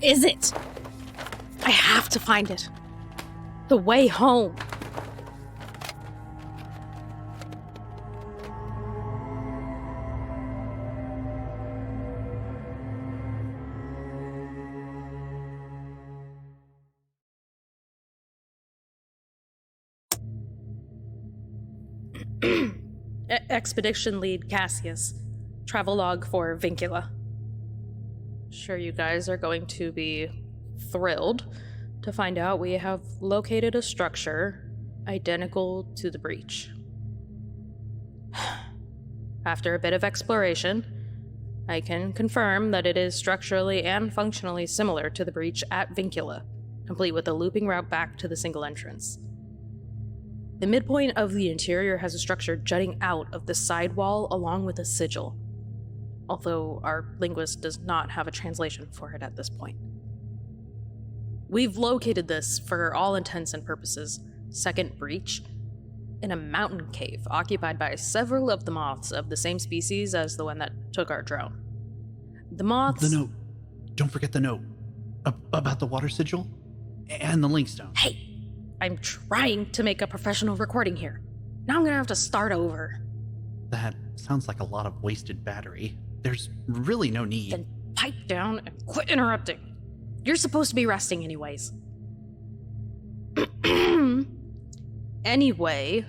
is it? I have to find it. The way home. Expedition lead Cassius. Travelogue for VINCULA. Sure, you guys are going to be thrilled to find out we have located a structure identical to the breach. After a bit of exploration, I can confirm that it is structurally and functionally similar to the breach at VINCULA, complete with a looping route back to the single entrance. The midpoint of the interior has a structure jutting out of the side wall along with a sigil, although our linguist does not have a translation for it at this point. We've located this, for all intents and purposes, second breach, in a mountain cave occupied by several of the moths of the same species as the one that took our drone. The moths... The note. Don't forget the note. About the water sigil and the link stone. Hey! I'm trying to make a professional recording here. Now I'm gonna have to start over. That sounds like a lot of wasted battery. There's really no need. Then pipe down and quit interrupting. You're supposed to be resting anyways. Anyway,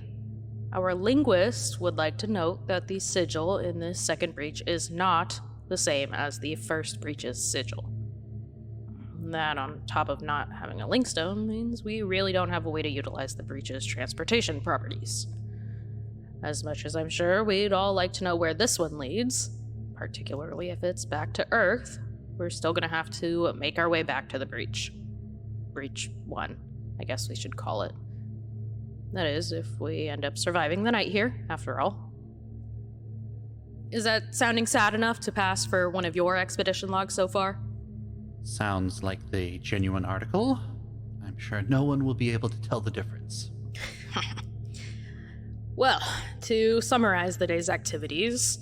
our linguist would like to note that the sigil in this second breach is not the same as the first breach's sigil. That, on top of not having a link stone, means we really don't have a way to utilize the breach's transportation properties. As much as I'm sure we'd all like to know where this one leads, particularly if it's back to Earth, we're still gonna have to make our way back to the breach. Breach 1, I guess we should call it. That is, if we end up surviving the night here, after all. Is that sounding sad enough to pass for one of your expedition logs so far? Sounds like the genuine article. I'm sure no one will be able to tell the difference. Well, to summarize the day's activities,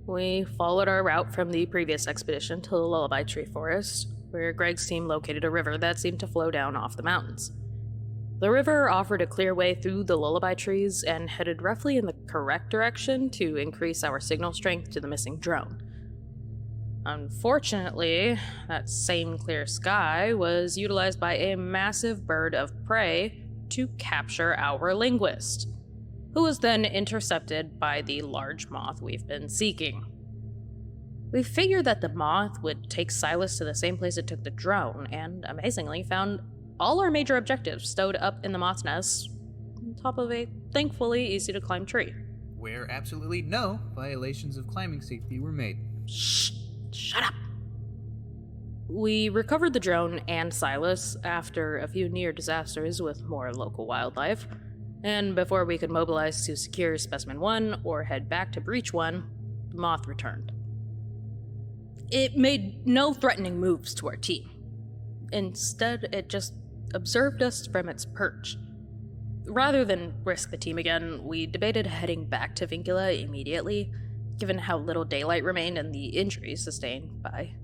we followed our route from the previous expedition to the Lullaby Tree Forest, where Greg's team located a river that seemed to flow down off the mountains. The river offered a clear way through the lullaby trees and headed roughly in the correct direction to increase our signal strength to the missing drone. Unfortunately, that same clear sky was utilized by a massive bird of prey to capture our linguist, who was then intercepted by the large moth we've been seeking. We figured that the moth would take Silas to the same place it took the drone, and amazingly found all our major objectives stowed up in the moth's nest on top of a thankfully easy to climb tree. Where absolutely no violations of climbing safety were made. Shh! Shut up! We recovered the drone and Silas after a few near disasters with more local wildlife, and before we could mobilize to secure Specimen 1 or head back to Breach 1, the moth returned. It made no threatening moves to our team. Instead, it just observed us from its perch. Rather than risk the team again, we debated heading back to VINCULA immediately, given how little daylight remained and the injuries sustained by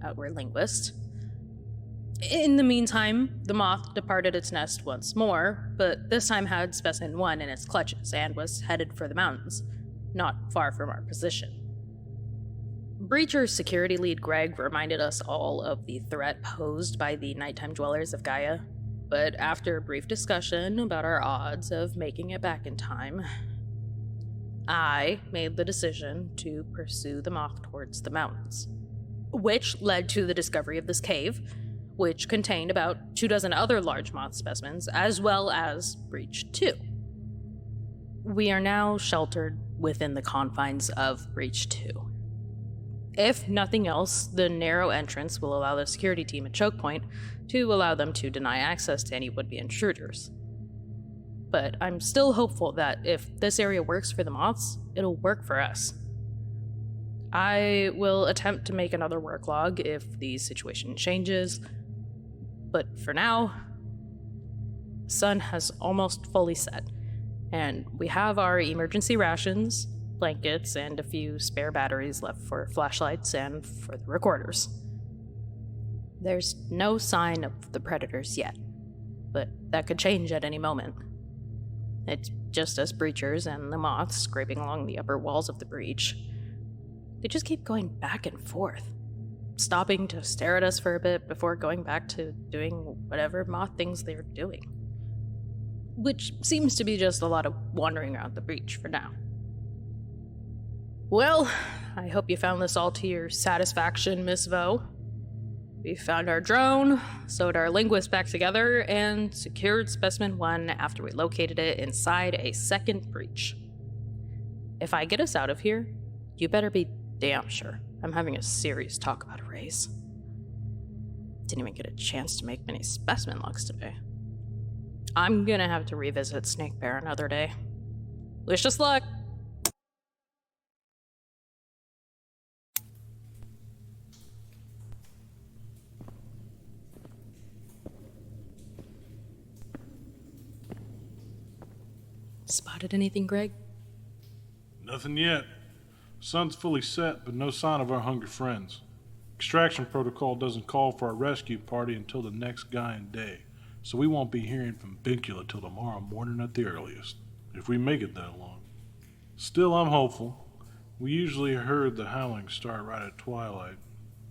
our linguist. In the meantime, the moth departed its nest once more, but this time had Specimen 1 in its clutches and was headed for the mountains, not far from our position. Breacher's security lead Greg reminded us all of the threat posed by the nighttime dwellers of Gaia, but after a brief discussion about our odds of making it back in time, I made the decision to pursue the moth towards the mountains, which led to the discovery of this cave, which contained about 24 other large moth specimens, as well as Breach 2. We are now sheltered within the confines of Breach 2. If nothing else, the narrow entrance will allow the security team a choke point to allow them to deny access to any would-be intruders. But I'm still hopeful that if this area works for the moths, it'll work for us. I will attempt to make another work log if the situation changes, but for now, the sun has almost fully set, and we have our emergency rations, blankets, and a few spare batteries left for flashlights and for the recorders. There's no sign of the predators yet, but that could change at any moment. It's just us breachers and the moths scraping along the upper walls of the breach. They just keep going back and forth, stopping to stare at us for a bit before going back to doing whatever moth things they're doing. Which seems to be just a lot of wandering around the breach for now. Well, I hope you found this all to your satisfaction, Miss Vo. We found our drone, sewed our linguist back together, and secured Specimen 1 after we located it inside a second breach. If I get us out of here, you better be damn sure I'm having a serious talk about a raise. Didn't even get a chance to make many specimen logs today. I'm gonna have to revisit Snake Bear another day. Wish us luck! Spotted anything, Greg? Nothing yet. Sun's fully set, but no sign of our hungry friends. Extraction protocol doesn't call for a rescue party until the next Gaian day, so we won't be hearing from VINCULA till tomorrow morning at the earliest, if we make it that long. Still, I'm hopeful. We usually heard the howling start right at twilight.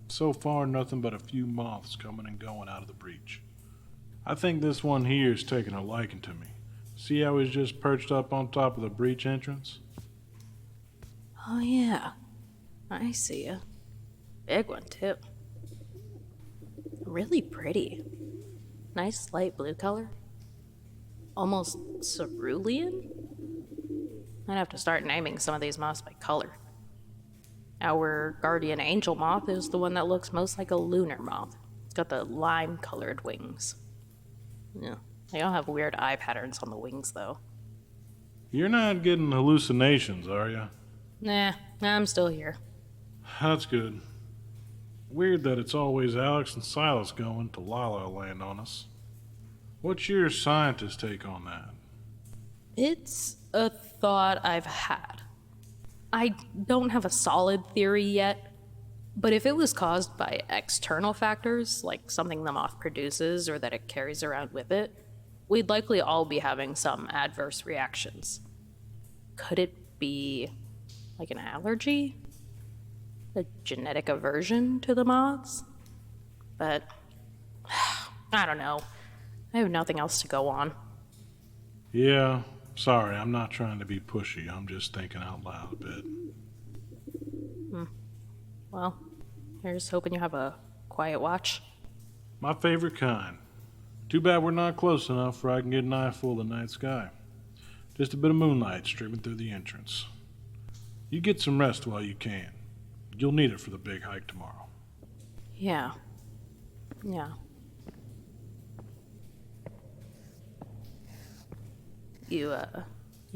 So far, nothing but a few moths coming and going out of the breach. I think this one here's taking a liking to me. See how he's just perched up on top of the breach entrance? Oh yeah, I see ya. Big one too. Really pretty. Nice light blue color. Almost cerulean? I'd have to start naming some of these moths by color. Our guardian angel moth is the one that looks most like a lunar moth. It's got the lime-colored wings. Yeah, they all have weird eye patterns on the wings, though. You're not getting hallucinations, are you? Nah, I'm still here. That's good. Weird that it's always Alyx and Silas going to La La Land on us. What's your scientist take on that? It's a thought I've had. I don't have a solid theory yet, but if it was caused by external factors, like something the moth produces or that it carries around with it, we'd likely all be having some adverse reactions. Could it be like an allergy? A genetic aversion to the moths? But I don't know. I have nothing else to go on. Yeah, sorry, I'm not trying to be pushy. I'm just thinking out loud a bit. Well, here's hoping you have a quiet watch. My favorite kind. Too bad we're not close enough where I can get an eyeful of the night sky. Just a bit of moonlight streaming through the entrance. You get some rest while you can. You'll need it for the big hike tomorrow. Yeah. You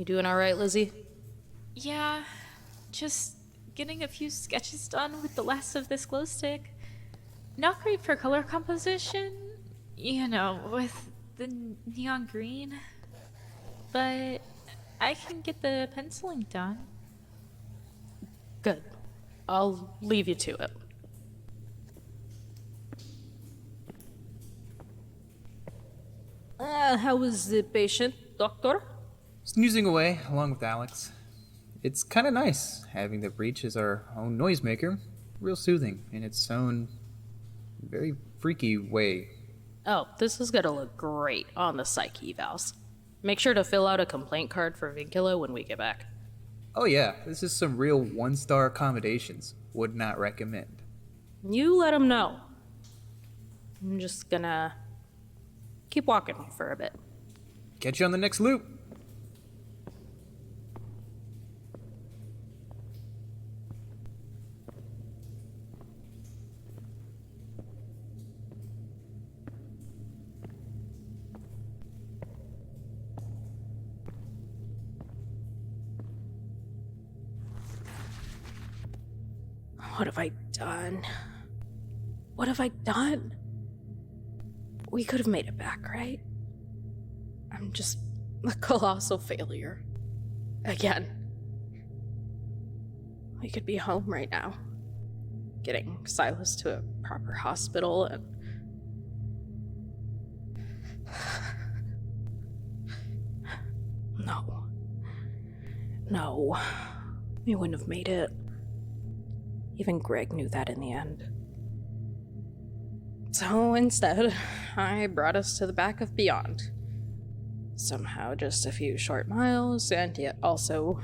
doing all right, Lizzie? Yeah, just getting a few sketches done with the last of this glow stick. Not great for color composition, you know, with the neon green. But I can get the penciling done. Good. I'll leave you to it. How was the patient, doctor? Snoozing away along with Alyx. It's kind of nice having the breach as our own noisemaker. Real soothing in its own very freaky way. Oh, this is gonna look great on the psyche evals. Make sure to fill out a complaint card for VINCULA when we get back. Oh yeah, this is some real one-star accommodations. Would not recommend. You let him know. I'm just gonna keep walking for a bit. Catch you on the next loop. What have I done? What have I done? We could have made it back, right? I'm just a colossal failure. Again. We could be home right now. Getting Silas to a proper hospital and No. We wouldn't have made it. Even Greg knew that in the end. So instead, I brought us to the back of Beyond. Somehow just a few short miles, and yet also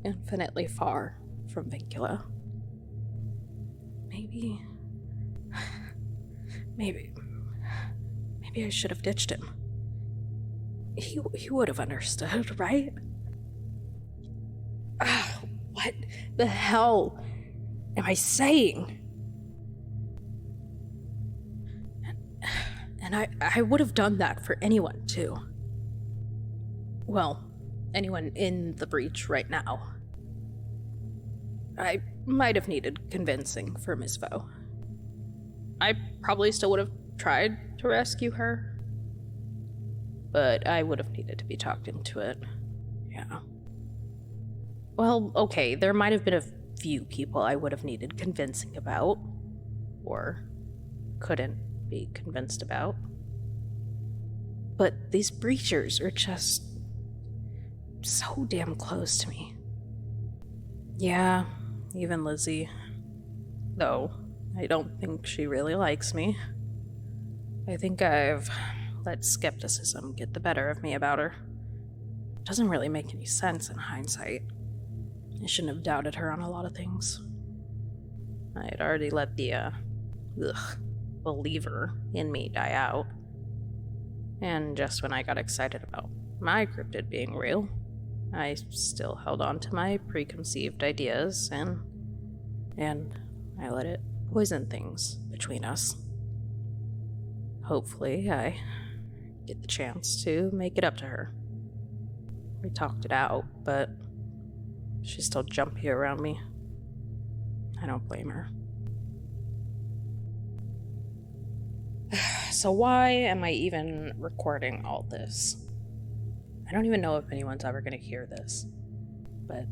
infinitely far from VINCULA. Maybe I should have ditched him. He would have understood, right? What the hell am I saying? And I would have done that for anyone, too. Well, anyone in the breach right now. I might have needed convincing for Miss Vo. I probably still would have tried to rescue her, but I would have needed to be talked into it. Yeah. Well, okay, there might have been a few people I would have needed convincing about, or couldn't be convinced about. But these breachers are just so damn close to me. Yeah, even Lizzie. Though, I don't think she really likes me. I think I've let skepticism get the better of me about her. It doesn't really make any sense in hindsight. I shouldn't have doubted her on a lot of things. I had already let the, believer in me die out. And just when I got excited about my cryptid being real, I still held on to my preconceived ideas, and I let it poison things between us. Hopefully, I get the chance to make it up to her. We talked it out, but she's still jumpy around me. I don't blame her. So why am I even recording all this? I don't even know if anyone's ever going to hear this, but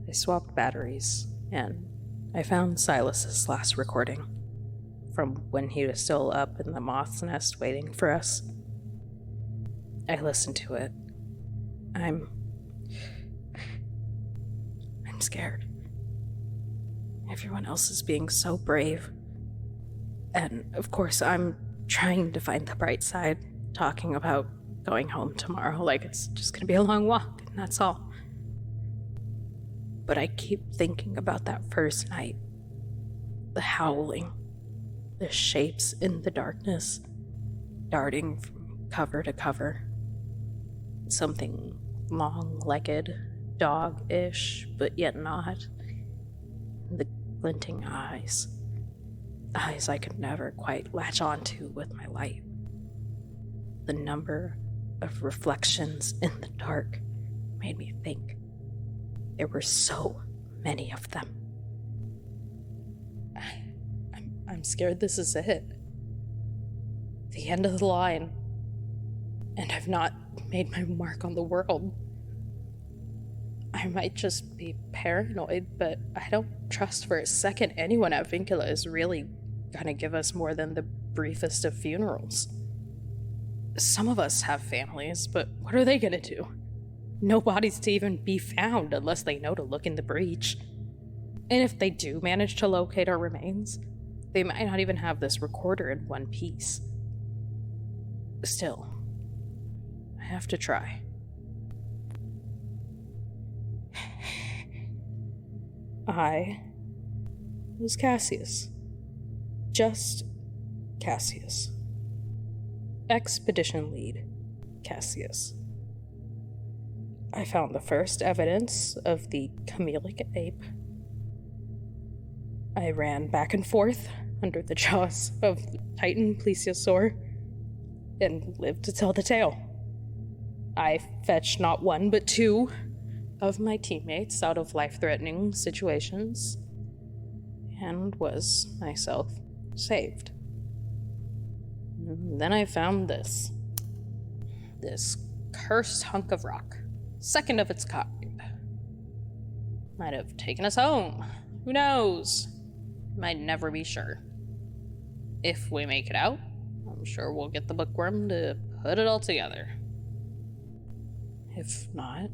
I swapped batteries, and I found Silas's last recording from when he was still up in the moth's nest waiting for us. I listened to it. I'm scared. Everyone else is being so brave. And, of course, I'm trying to find the bright side, talking about going home tomorrow like it's just gonna be a long walk, and that's all. But I keep thinking about that first night. The howling. The shapes in the darkness, darting from cover to cover. Something long-legged, dog-ish, but yet not. The glinting eyes. Eyes I could never quite latch onto with my light. The number of reflections in the dark made me think. There were so many of them. I'm scared this is it. The end of the line. And I've not made my mark on the world. I might just be paranoid, but I don't trust for a second anyone at VINCULA is really gonna give us more than the briefest of funerals. Some of us have families, but what are they gonna do? No bodies to even be found unless they know to look in the breach. And if they do manage to locate our remains, they might not even have this recorder in one piece. Still, I have to try. I was Cassius. Just Cassius. Expedition lead, Cassius. I found the first evidence of the chameleonic ape. I ran back and forth under the jaws of the Titan plesiosaur and lived to tell the tale. I fetched not one but two of my teammates out of life-threatening situations and was myself saved. Then I found this cursed hunk of rock, second of its kind. Might have taken us home. Who knows? Might never be sure. If we make it out, I'm sure we'll get the bookworm to put it all together. If not...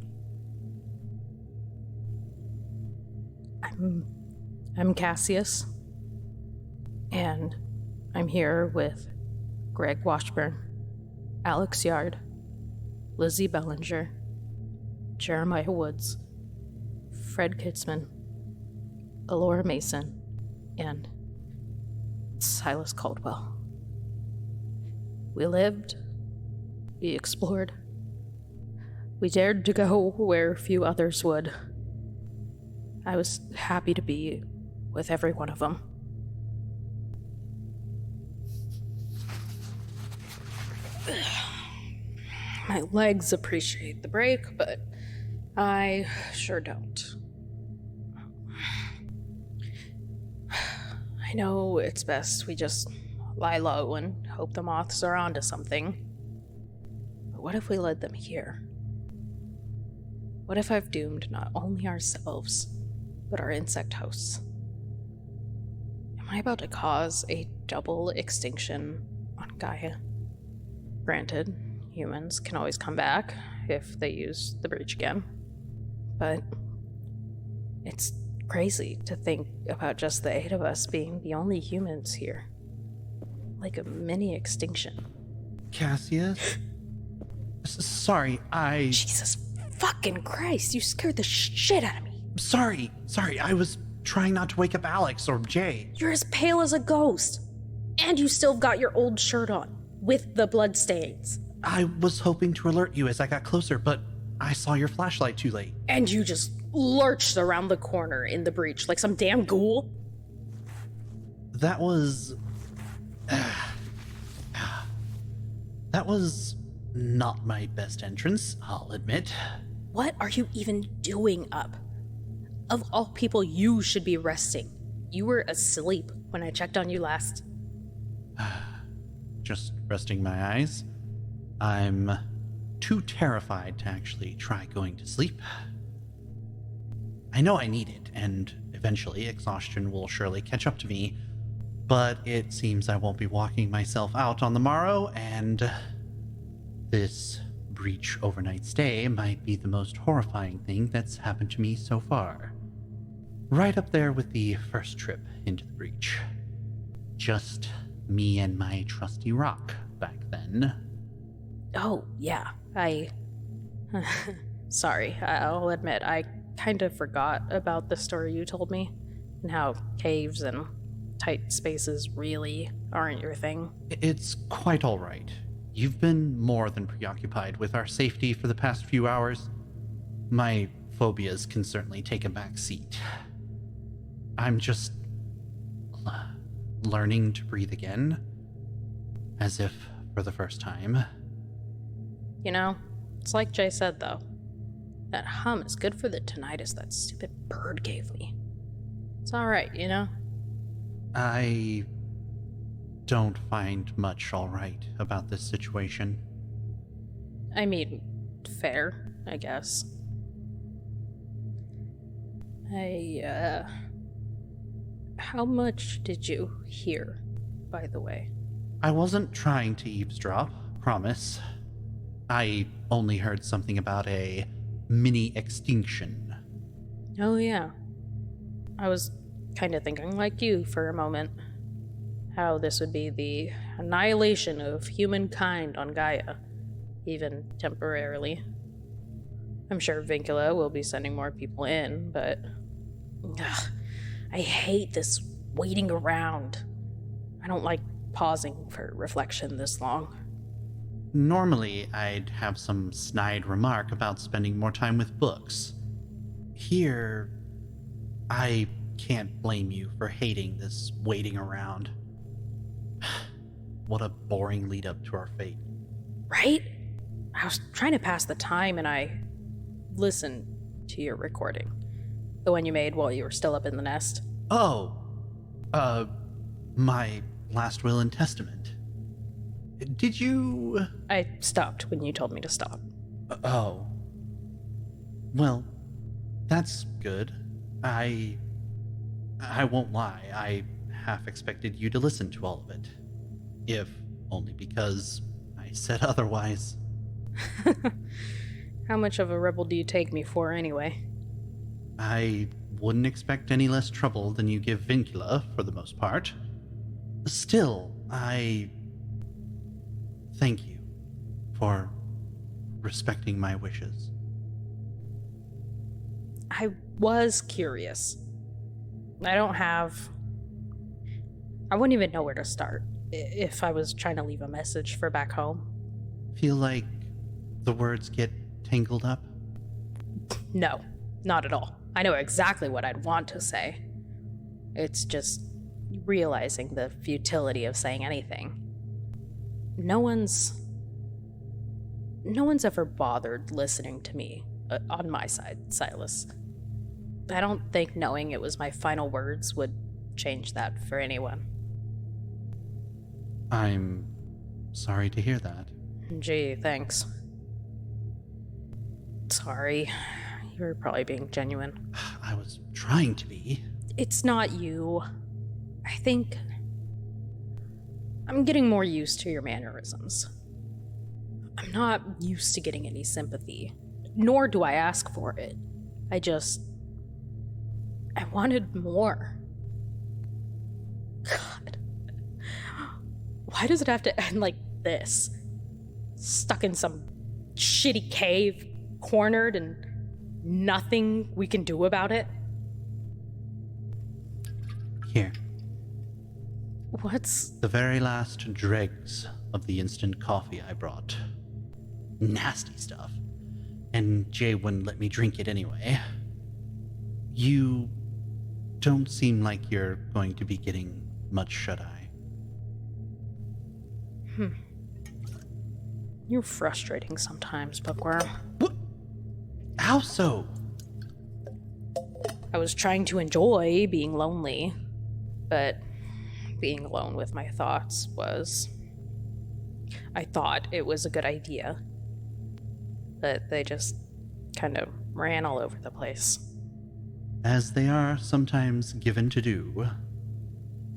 I'm Cassius. And I'm here with Greg Washburn, Alyx Yard, Lizzie Bellinger, Jeremiah Woods, Fred Kitzman, Alora Mason, and Silas Caldwell. We lived, we explored, we dared to go where few others would. I was happy to be with every one of them. My legs appreciate the break, but I sure don't. I know it's best we just lie low and hope the moths are onto something. But what if we led them here? What if I've doomed not only ourselves, but our insect hosts? Am I about to cause a double extinction on Gaia? Granted, humans can always come back if they use the breach again. But it's crazy to think about just the 8 of us being the only humans here. Like a mini extinction. Cassius? Sorry, Jesus fucking Christ, you scared the shit out of me. Sorry, I was trying not to wake up Alyx or Jay. You're as pale as a ghost. And you still got your old shirt on, with the blood stains. I was hoping to alert you as I got closer, but I saw your flashlight too late. And you just lurched around the corner in the breach like some damn ghoul? That was... that was not my best entrance, I'll admit. What are you even doing up? Of all people, you should be resting. You were asleep when I checked on you last. Just resting my eyes. I'm too terrified to actually try going to sleep. I know I need it, and eventually exhaustion will surely catch up to me, but it seems I won't be walking myself out on the morrow, and this breach overnight stay might be the most horrifying thing that's happened to me so far. Right up there with the first trip into the breach. Just me and my trusty rock back then. Oh, yeah. Sorry, I'll admit, I kind of forgot about the story you told me, and how caves and tight spaces really aren't your thing. It's quite all right. You've been more than preoccupied with our safety for the past few hours. My phobias can certainly take a back seat. I'm just learning to breathe again, as if for the first time. You know, it's like Jay said, though. That hum is good for the tinnitus that stupid bird gave me. It's alright, you know? I don't find much alright about this situation. I mean, fair, I guess. How much did you hear, by the way? I wasn't trying to eavesdrop, promise. I only heard something about a mini extinction. Oh, yeah. I was kind of thinking like you for a moment. How this would be the annihilation of humankind on Gaia, even temporarily. I'm sure VINCULA will be sending more people in, but... I hate this waiting around. I don't like pausing for reflection this long. Normally, I'd have some snide remark about spending more time with books. Here, I can't blame you for hating this waiting around. What a boring lead up to our fate. Right? I was trying to pass the time and I listened to your recording. The one you made while you were still up in the nest. Oh, my last will and testament. Did you... I stopped when you told me to stop. Oh. Well, that's good. I won't lie, I half expected you to listen to all of it. If only because I said otherwise. How much of a rebel do you take me for, anyway? I wouldn't expect any less trouble than you give VINCULA, for the most part. Still, I thank you for respecting my wishes. I was curious. I wouldn't even know where to start if I was trying to leave a message for back home. Feel like the words get tangled up? No, not at all. I know exactly what I'd want to say. It's just realizing the futility of saying anything. No one's ever bothered listening to me on my side, Silas. I don't think knowing it was my final words would change that for anyone. I'm sorry to hear that. Gee, thanks. Sorry. You were probably being genuine. I was trying to be. It's not you. I think I'm getting more used to your mannerisms. I'm not used to getting any sympathy, nor do I ask for it. I wanted more. God. Why does it have to end like this? Stuck in some shitty cave, cornered, and nothing we can do about it? Here. What's... The very last dregs of the instant coffee I brought. Nasty stuff. And Jay wouldn't let me drink it anyway. You don't seem like you're going to be getting much shut-eye. You're frustrating sometimes, Bookworm. What? How so? I was trying to enjoy being lonely, but being alone with my thoughts was... I thought it was a good idea, but they just kind of ran all over the place. As they are sometimes given to do.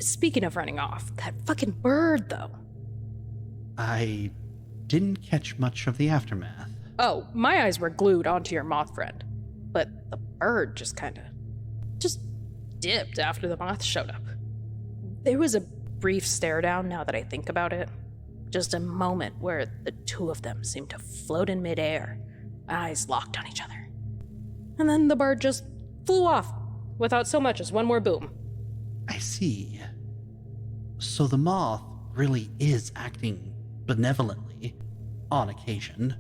Speaking of running off, that fucking bird, though. I didn't catch much of the aftermath. Oh, my eyes were glued onto your moth friend, but the bird just dipped after the moth showed up. There was a brief stare down now that I think about it. Just a moment where the two of them seemed to float in midair, eyes locked on each other. And then the bird just flew off without so much as one more boom. I see. So the moth really is acting benevolently on occasion.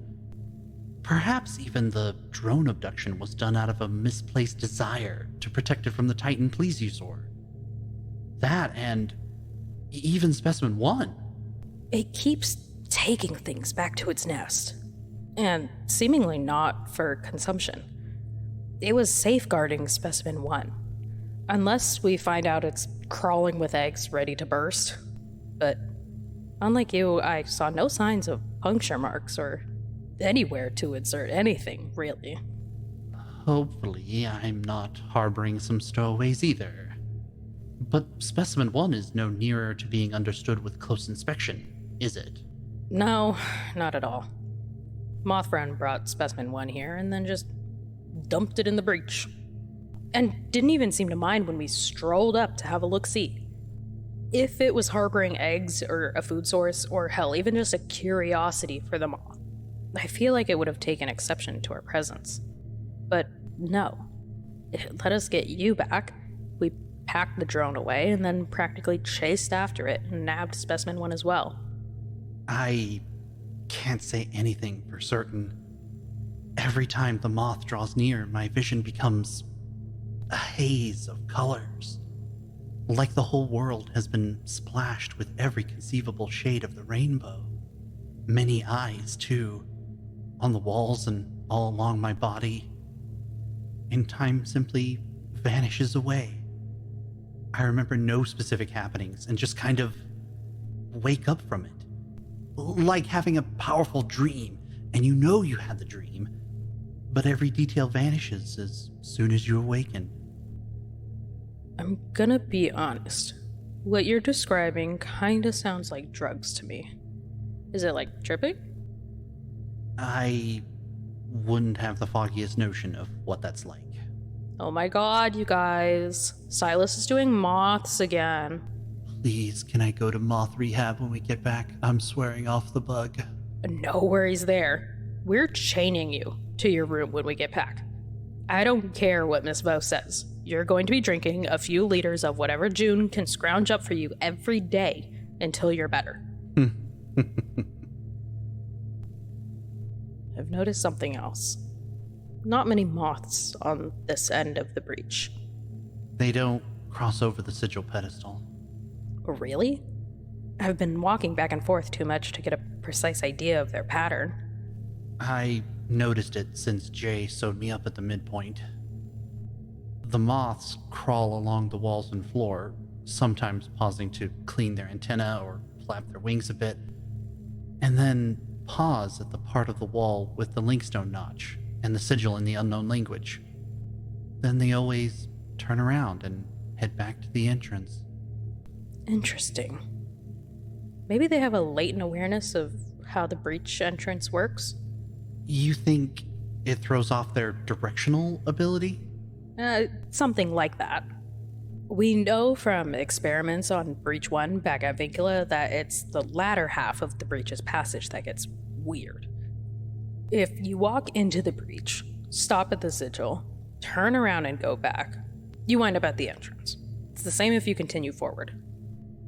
Perhaps even the drone abduction was done out of a misplaced desire to protect it from the Titan plesiosaur. That and even Specimen 1. It keeps taking things back to its nest, and seemingly not for consumption. It was safeguarding Specimen 1, unless we find out it's crawling with eggs ready to burst. But unlike you, I saw no signs of puncture marks or anywhere to insert anything, really. Hopefully, I'm not harboring some stowaways either. But Specimen 1 is no nearer to being understood with close inspection, is it? No, not at all. Mothfriend brought Specimen 1 here and then just dumped it in the breach. And didn't even seem to mind when we strolled up to have a look-see. If it was harboring eggs or a food source, or hell, even just a curiosity for the moth, I feel like it would have taken exception to our presence. But no. It let us get you back. We packed the drone away and then practically chased after it and nabbed Specimen 1 as well. I can't say anything for certain. Every time the moth draws near, my vision becomes a haze of colors. Like the whole world has been splashed with every conceivable shade of the rainbow. Many eyes, too, on the walls and all along my body. And time simply vanishes away. I remember no specific happenings and just kind of wake up from it. Like having a powerful dream, and you know you had the dream, but every detail vanishes as soon as you awaken. I'm gonna be honest. What you're describing kinda sounds like drugs to me. Is it like tripping? I wouldn't have the foggiest notion of what that's like. Oh my god, you guys. Silas is doing moths again. Please, can I go to moth rehab when we get back? I'm swearing off the bug. No worries there. We're chaining you to your room when we get back. I don't care what Miss Vo says. You're going to be drinking a few liters of whatever June can scrounge up for you every day until you're better. I've noticed something else. Not many moths on this end of the breach. They don't cross over the sigil pedestal. Really? I've been walking back and forth too much to get a precise idea of their pattern. I noticed it since Jay sewed me up at the midpoint. The moths crawl along the walls and floor, sometimes pausing to clean their antenna or flap their wings a bit, and then pause at the part of the wall with the linkstone notch and the sigil in the unknown language. Then they always turn around and head back to the entrance. Interesting. Maybe they have a latent awareness of how the breach entrance works? You think it throws off their directional ability? Something like that. We know from experiments on Breach 1 back at VINCULA that it's the latter half of the breach's passage that gets weird. If you walk into the breach, stop at the sigil, turn around and go back, you wind up at the entrance. It's the same if you continue forward.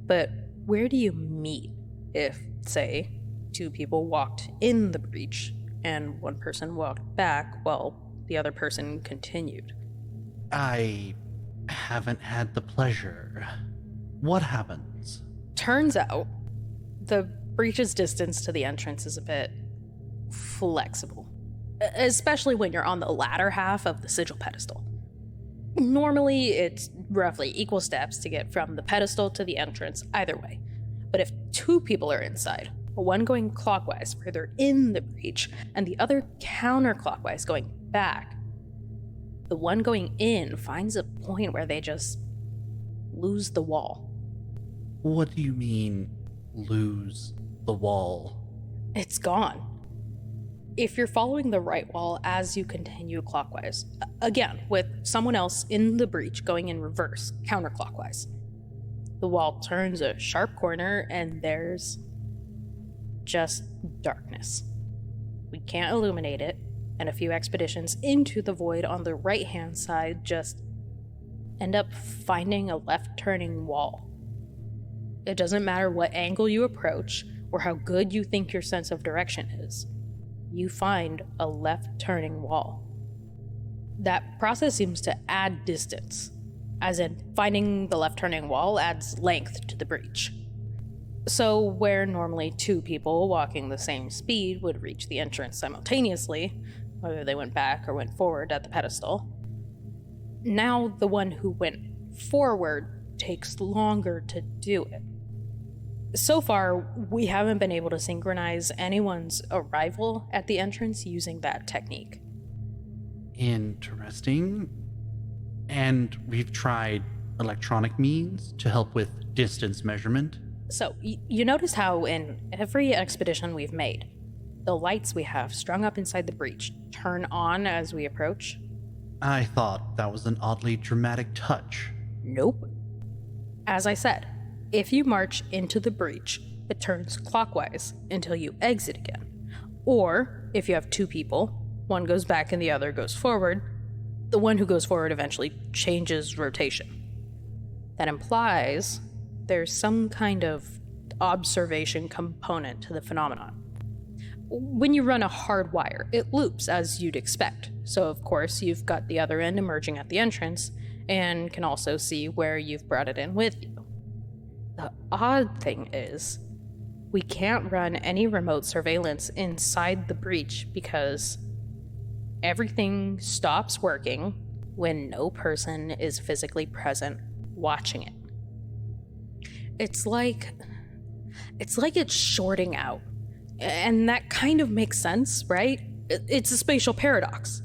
But where do you meet if, say, two people walked in the breach and one person walked back while the other person continued? I haven't had the pleasure. What happens? Turns out, the breach's distance to the entrance is a bit flexible, especially when you're on the latter half of the sigil pedestal. Normally, it's roughly equal steps to get from the pedestal to the entrance either way. But if two people are inside, one going clockwise further in the breach and the other counterclockwise going back, the one going in finds a point where they just lose the wall. What do you mean, lose the wall? It's gone. If you're following the right wall as you continue clockwise, again, with someone else in the breach going in reverse, counterclockwise, the wall turns a sharp corner and there's just darkness. We can't illuminate it, and a few expeditions into the void on the right-hand side just end up finding a left-turning wall. It doesn't matter what angle you approach or how good you think your sense of direction is. You find a left-turning wall. That process seems to add distance, as in finding the left-turning wall adds length to the breach. So where normally two people walking the same speed would reach the entrance simultaneously, whether they went back or went forward at the pedestal, now the one who went forward takes longer to do it. So far, we haven't been able to synchronize anyone's arrival at the entrance using that technique. Interesting. And we've tried electronic means to help with distance measurement. So, you notice how in every expedition we've made, the lights we have strung up inside the breach turn on as we approach? I thought that was an oddly dramatic touch. Nope. As I said, if you march into the breach, it turns clockwise until you exit again. Or, if you have two people, one goes back and the other goes forward, the one who goes forward eventually changes rotation. That implies there's some kind of observation component to the phenomenon. When you run a hard wire, it loops as you'd expect. So, of course, you've got the other end emerging at the entrance and can also see where you've brought it in with you. The odd thing is, we can't run any remote surveillance inside the breach because everything stops working when no person is physically present watching it. It's like it's shorting out. And that kind of makes sense, right? It's a spatial paradox.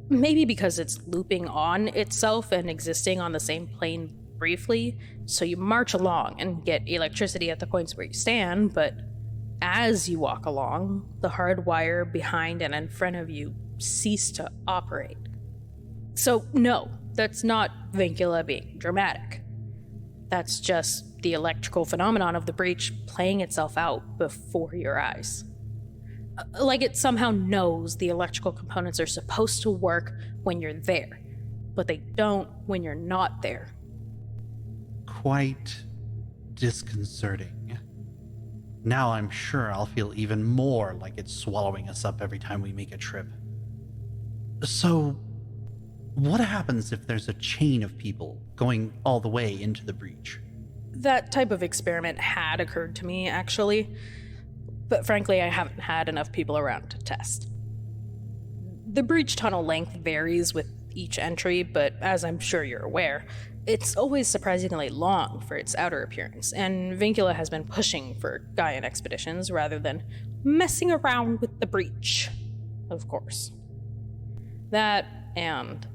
Maybe because it's looping on itself and existing on the same plane briefly, so you march along and get electricity at the points where you stand, but as you walk along, the hard wire behind and in front of you cease to operate. So no, that's not Vincula being dramatic. That's just the electrical phenomenon of the breach playing itself out before your eyes. Like it somehow knows the electrical components are supposed to work when you're there, but they don't when you're not there. Quite disconcerting. Now I'm sure I'll feel even more like it's swallowing us up every time we make a trip. So, what happens if there's a chain of people going all the way into the breach? That type of experiment had occurred to me, actually, but frankly, I haven't had enough people around to test. The breach tunnel length varies with each entry, but as I'm sure you're aware, it's always surprisingly long for its outer appearance, and Vincula has been pushing for Gaian expeditions rather than messing around with the breach, of course. That, and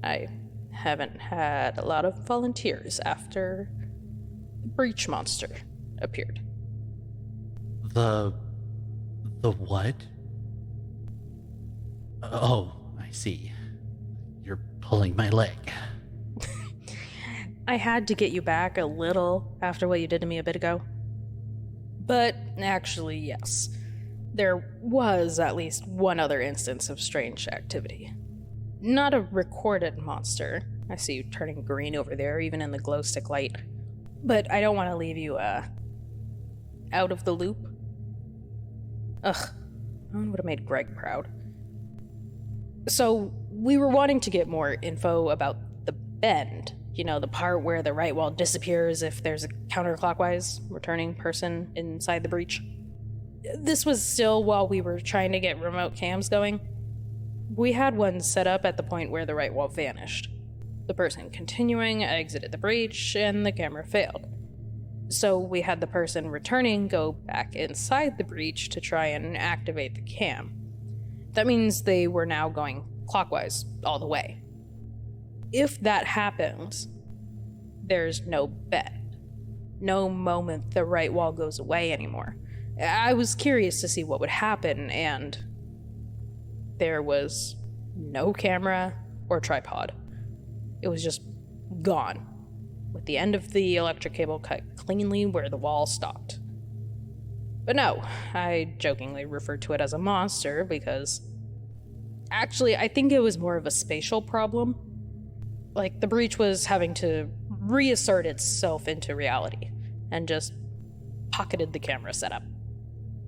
I haven't had a lot of volunteers after the breach monster appeared. The what? Oh, I see. You're pulling my leg. I had to get you back a little after what you did to me a bit ago. But actually, yes. There was at least one other instance of strange activity. Not a recorded monster. I see you turning green over there, even in the glow stick light. But I don't want to leave you, out of the loop. Ugh, that would have made Greg proud. So, we were wanting to get more info about the bend. You know, the part where the right wall disappears if there's a counterclockwise returning person inside the breach. This was still while we were trying to get remote cams going. We had one set up at the point where the right wall vanished. The person continuing exited the breach, and the camera failed. So we had the person returning go back inside the breach to try and activate the cam. That means they were now going clockwise all the way. If that happens, there's no bend. No moment the right wall goes away anymore. I was curious to see what would happen, and there was no camera or tripod. It was just gone, with the end of the electric cable cut cleanly where the wall stopped. But no, I jokingly referred to it as a monster because actually I think it was more of a spatial problem. Like the breach was having to reassert itself into reality and just pocketed the camera setup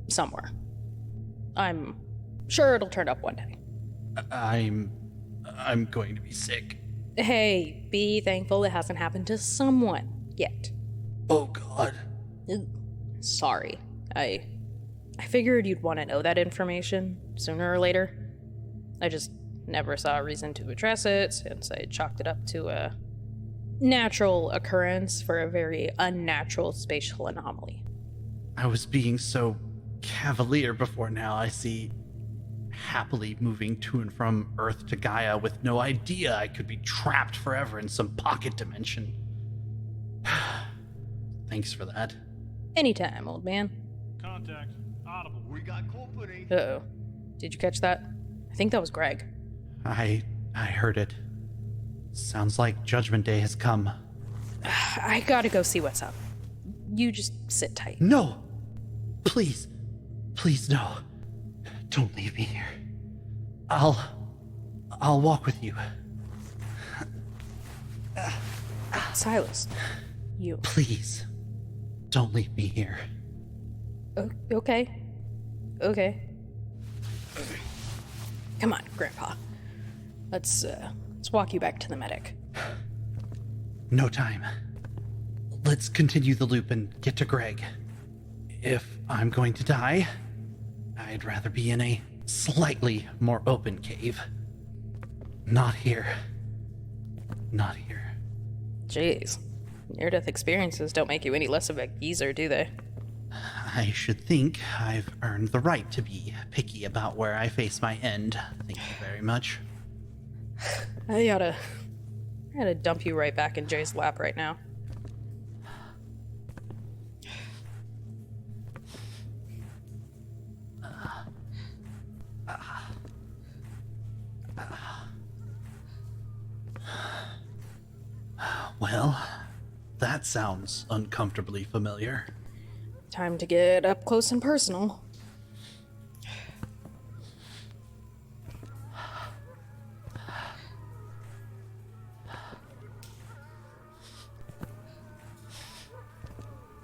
somewhere. I'm sure it'll turn up one day. I'm going to be sick. Hey, be thankful it hasn't happened to someone yet. Oh God. Ugh, sorry. I figured you'd want to know that information sooner or later. I just never saw a reason to address it since I chalked it up to a natural occurrence for a very unnatural spatial anomaly. I was being so cavalier before. Now I see happily moving to and from Earth to Gaia with no idea I could be trapped forever in some pocket dimension. Thanks for that. Anytime, old man. Contact. Audible. We got company. Uh-oh. Did you catch that? I think that was Greg. I heard it. Sounds like Judgment Day has come. I gotta go see what's up. You just sit tight. No! Please. Please, no. Don't leave me here. I'll walk with you. Silas, you... Please. Don't leave me here. Okay. Come on, Grandpa. Let's walk you back to the medic. No time. Let's continue the loop and get to Greg. If I'm going to die, I'd rather be in a slightly more open cave. Not here. Not here. Jeez. Near-death experiences don't make you any less of a geezer, do they? I should think I've earned the right to be picky about where I face my end. Thank you very much. I oughta dump you right back in Jay's lap right now. Well, that sounds uncomfortably familiar. Time to get up close and personal.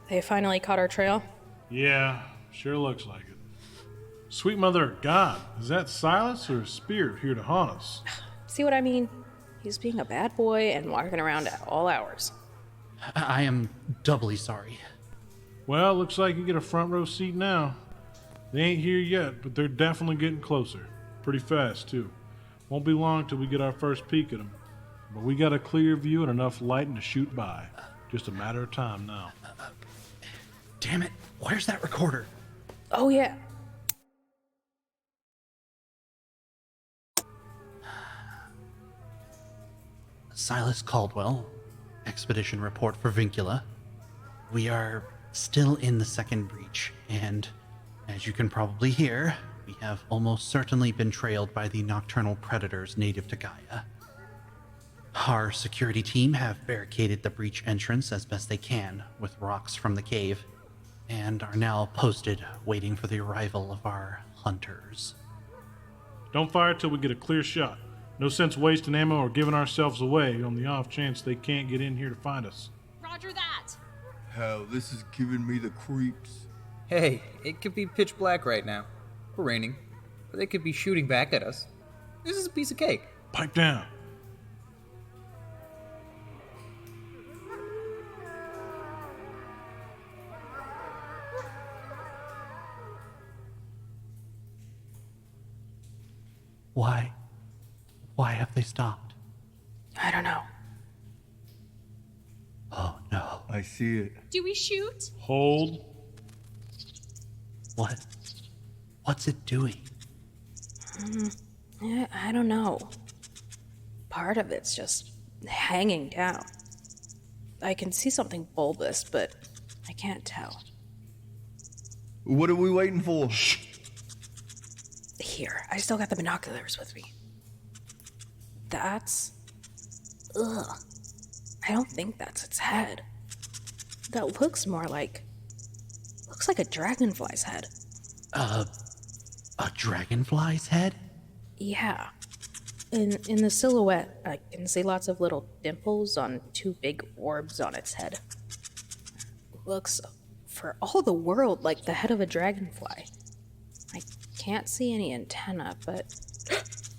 They finally caught our trail. Yeah, sure looks like it. Sweet mother of God, is that Silas or a spirit here to haunt us? See what I mean? He's being a bad boy and walking around at all hours. I am doubly sorry. Well, looks like you get a front row seat now. They ain't here yet, but they're definitely getting closer. Pretty fast, too. Won't be long till we get our first peek at them. But we got a clear view and enough lighting to shoot by. Just a matter of time now. Damn it, where's that recorder? Oh yeah. Silas Caldwell, expedition report for VINCULA. We are still in the second breach, and as you can probably hear, we have almost certainly been trailed by the nocturnal predators native to Gaia. Our security team have barricaded the breach entrance as best they can with rocks from the cave, and are now posted waiting for the arrival of our hunters. Don't fire till we get a clear shot. No sense wasting ammo or giving ourselves away on the off chance they can't get in here to find us. Roger that. Hell, this is giving me the creeps. Hey, it could be pitch black right now. Or raining. Or they could be shooting back at us. This is a piece of cake. Pipe down. Why have they stopped? I don't know. Oh no. I see it. Do we shoot? Hold. What's it doing? I don't know. Part of it's just hanging down. I can see something bulbous, but I can't tell. What are we waiting for? Here, I still got the binoculars with me. That's... Ugh. I don't think that's its head. That looks more like... Looks like a dragonfly's head. A dragonfly's head? Yeah. In the silhouette, I can see lots of little dimples on two big orbs on its head. Looks, for all the world, like the head of a dragonfly. I can't see any antenna, but...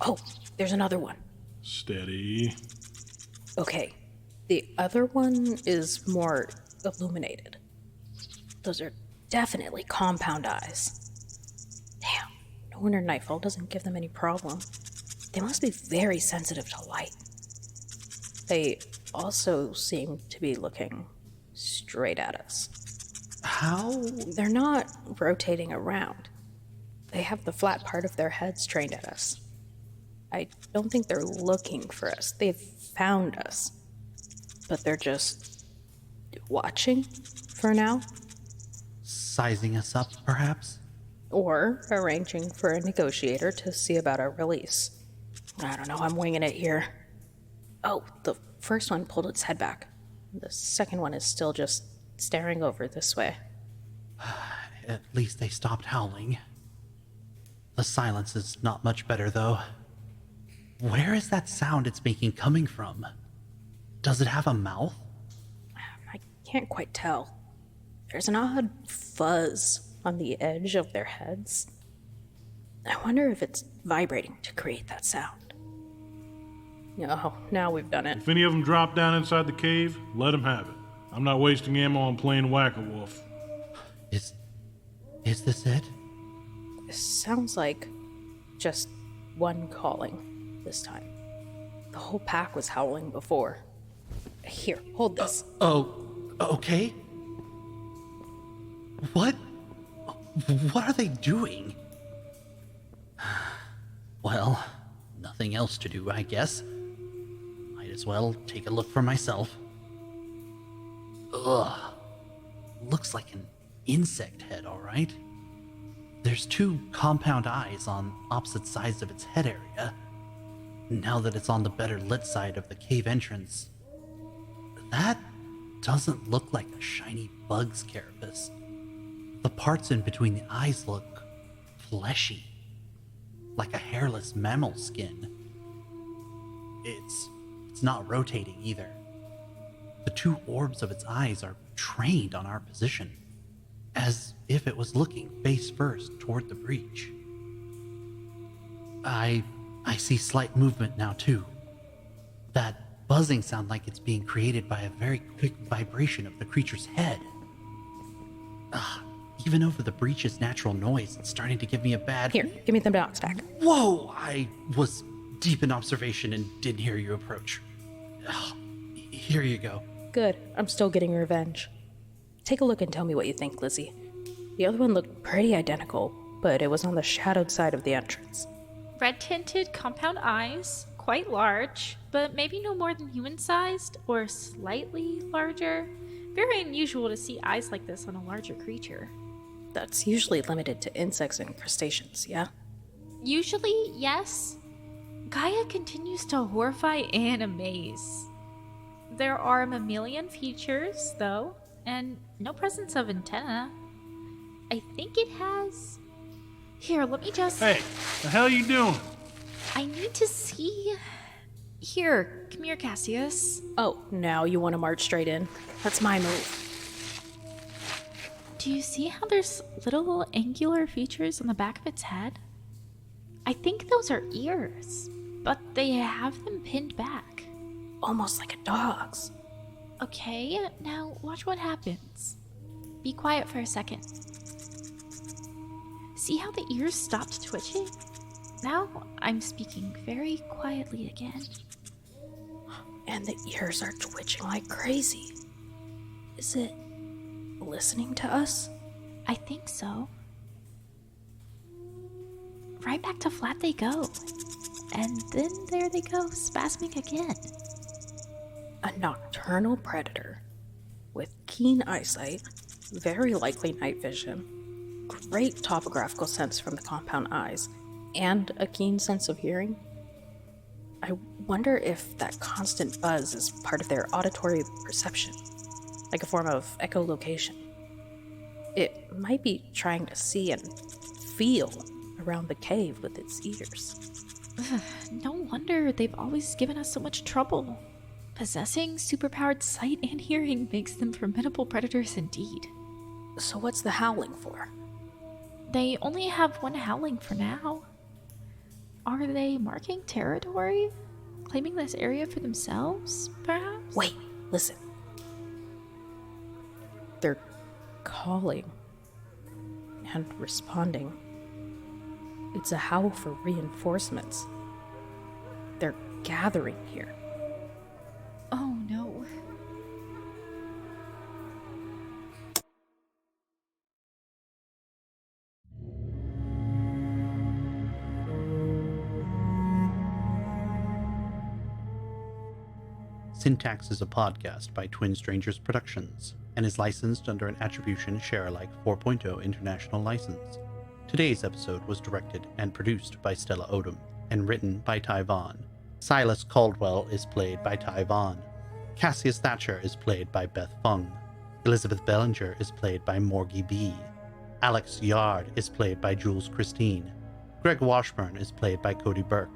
Oh, there's another one. Steady. Okay, the other one is more illuminated. Those are definitely compound eyes. Damn, no wonder Nightfall doesn't give them any problem. They must be very sensitive to light. They also seem to be looking straight at us. How? They're not rotating around. They have the flat part of their heads trained at us. I don't think they're looking for us. They've found us. But they're just watching for now. Sizing us up, perhaps? Or arranging for a negotiator to see about our release. I don't know, I'm winging it here. Oh, the first one pulled its head back. The second one is still just staring over this way. At least they stopped howling. The silence is not much better, though. Where is that sound it's making coming from? Does it have a mouth? I can't quite tell. There's an odd fuzz on the edge of their heads. I wonder if it's vibrating to create that sound. Oh, now we've done it. If any of them drop down inside the cave, let them have it. I'm not wasting ammo on playing whack-a-wolf. Is this it? This sounds like just one calling this time. The whole pack was howling before. Here, hold this. Okay. What are they doing? Well, nothing else to do, I guess. Might as well take a look for myself. Ugh. Looks like an insect head, all right. There's two compound eyes on opposite sides of its head area. Now that it's on the better lit side of the cave entrance, That doesn't look like a shiny bug's carapace. The parts in between the eyes look fleshy, like a hairless mammal skin. It's not rotating either. The two orbs of its eyes are trained on our position, as if it was looking face first toward the breach. I see slight movement now too. That buzzing sound like it's being created by a very quick vibration of the creature's head. Even over the breach's natural noise, it's starting to give me a bad... Here, give me the dock stack. Whoa! I was deep in observation and didn't hear you approach. Here you go. Good. I'm still getting revenge. Take a look and tell me what you think, Lizzie. The other one looked pretty identical, but it was on the shadowed side of the entrance. Red-tinted compound eyes, quite large, but maybe no more than human-sized or slightly larger. Very unusual to see eyes like this on a larger creature. That's usually limited to insects and crustaceans, yeah? Usually, yes. Gaia continues to horrify and amaze. There are mammalian features, though, and no presence of antenna. I think it has... Here, let me just... Hey, the hell you doing? I need to see... Here, come here, Cassius. Oh, now you want to march straight in? That's my move. Do you see how there's little angular features on the back of its head? I think those are ears, but they have them pinned back. Almost like a dog's. Okay, now watch what happens. Be quiet for a second. See how the ears stopped twitching? Now I'm speaking very quietly again. And the ears are twitching like crazy. Is it listening to us? I think so. Right back to flat they go. And then there they go, spasming again. A nocturnal predator with keen eyesight, very likely night vision, great topographical sense from the compound eyes, and a keen sense of hearing. I wonder if that constant buzz is part of their auditory perception, like a form of echolocation. It might be trying to see and feel around the cave with its ears. No wonder they've always given us so much trouble. Possessing superpowered sight and hearing makes them formidable predators indeed. So what's the howling for? They only have one howling for now. Are they marking territory? Claiming this area for themselves, perhaps? Wait, listen. They're calling and responding. It's a howl for reinforcements. They're gathering here. Oh no. Syntax is a podcast by Twin Strangers Productions and is licensed under an Attribution Share-alike 4.0 international license. Today's episode was directed and produced by Stella Odom and written by Ty Vaughn. Silas Caldwell is played by Ty Vaughn. Cassius Thatcher is played by Beth Phung. Elizabeth Bellinger is played by Morgie B. Alyx Yard is played by Jules Christine. Greg Washburn is played by Cody Burke.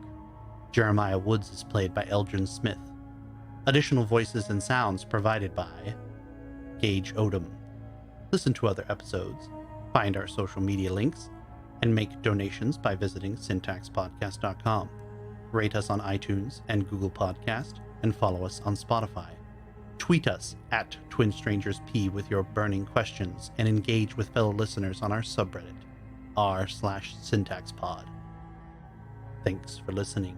Jeremiah Woods is played by Elgin Smith. Additional voices and sounds provided by Gage Odom. Listen to other episodes, find our social media links, and make donations by visiting syntaxpodcast.com. Rate us on iTunes and Google Podcast, and follow us on Spotify. Tweet us at TwinStrangersP with your burning questions, and engage with fellow listeners on our subreddit, r/syntaxpod. Thanks for listening.